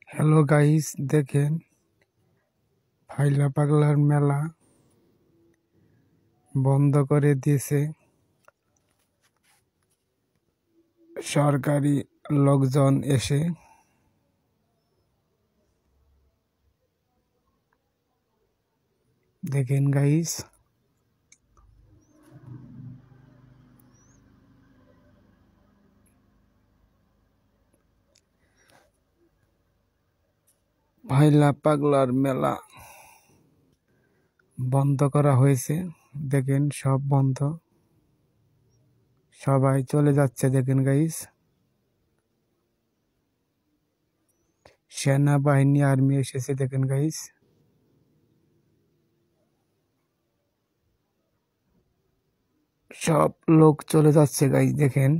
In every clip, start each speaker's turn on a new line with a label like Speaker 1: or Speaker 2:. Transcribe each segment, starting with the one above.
Speaker 1: Hello guys, দেখেন ফাইলা পাগলার মেলা বন্ধ করে দিয়েছে সরকারি লোকজন এসে। দেখেন গাইস, ফাইলা পাগলার মেলা বন্ধ করা হয়েছে। দেখেন সব বন্ধ, সবাই চলে যাচ্ছে। দেখেন গাইস, সেনাবাহিনী আর্মি এসেছে। দেখেন গাইস, সব লোক চলে যাচ্ছে গাইস। দেখেন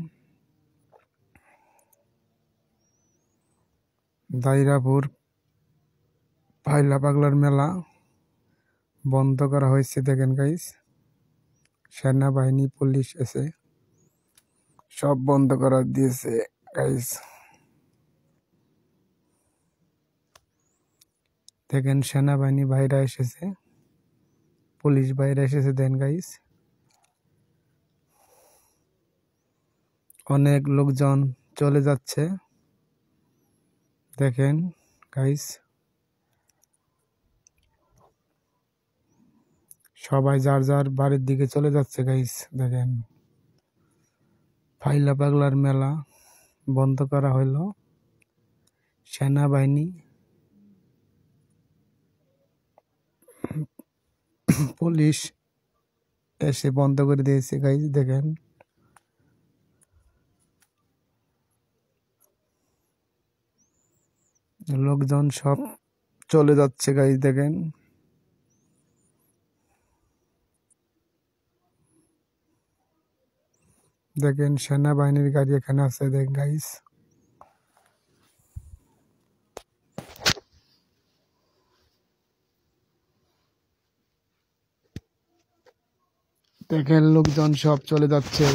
Speaker 1: দাইরাপুর ফাইলা পাগলার মেলা বন্ধ করা হয়েছে। দেখেন গাইস, সেনাবাহিনী পুলিশ এসে সব বন্ধ করা দিয়েছে গাইস। দেখেন সেনাবাহিনী ভাইরা এসেছে, পুলিশ ভাইরা এসেছে। দেন গাইস, অনেক লোকজন চলে যাচ্ছে। দেখেন গাইস, সবাই যার যার বাড়ির দিকে চলে যাচ্ছে গাইস। দেখেন ফাইলা পাগলার মেলা বন্ধ করা হলো, সেনাবাহিনী পুলিশ এসে বন্ধ করে দিয়েছে গাইস। দেখেন লোকজন সব চলে যাচ্ছে গাইস। দেখেন দেখেন সেনাবাহিনীর গাড়ি এখানে আছে। দেখেন গাইস, দেখেন লোকজন সব চলে যাচ্ছে।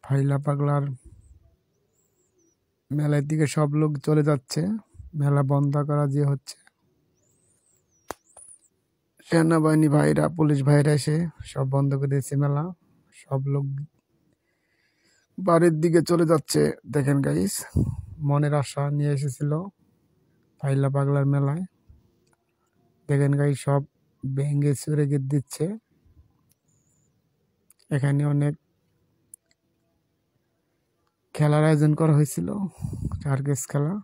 Speaker 1: ফাইলা পাগলার মেলার দিকে সব লোক চলে যাচ্ছে। মেলা বন্ধ করা যে হচ্ছে, সেনাবাহিনী ভাইরা পুলিশ ভাইরা এসে সব বন্ধ করে দিয়েছে মেলা। সব লোক বাড়ির দিকে চলে যাচ্ছে। দেখেন গাইস, মনের আশা নিয়ে এসেছিল ফাইলা পাগলার মেলায়। দেখেন গাইস, সব ভেঙে চুরে গিয়ে দিচ্ছে। এখানে অনেক খেলার আয়োজন করা হয়েছিল, সার্কাস খেলা।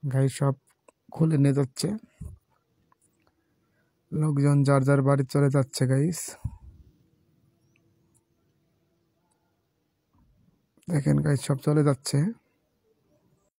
Speaker 1: গাইস সব খুলে নিয়ে যাচ্ছে, লোকজন যার যার বাড়ি চলে যাচ্ছে গাইস। দেখেন গাইস, সব চলে যাচ্ছে।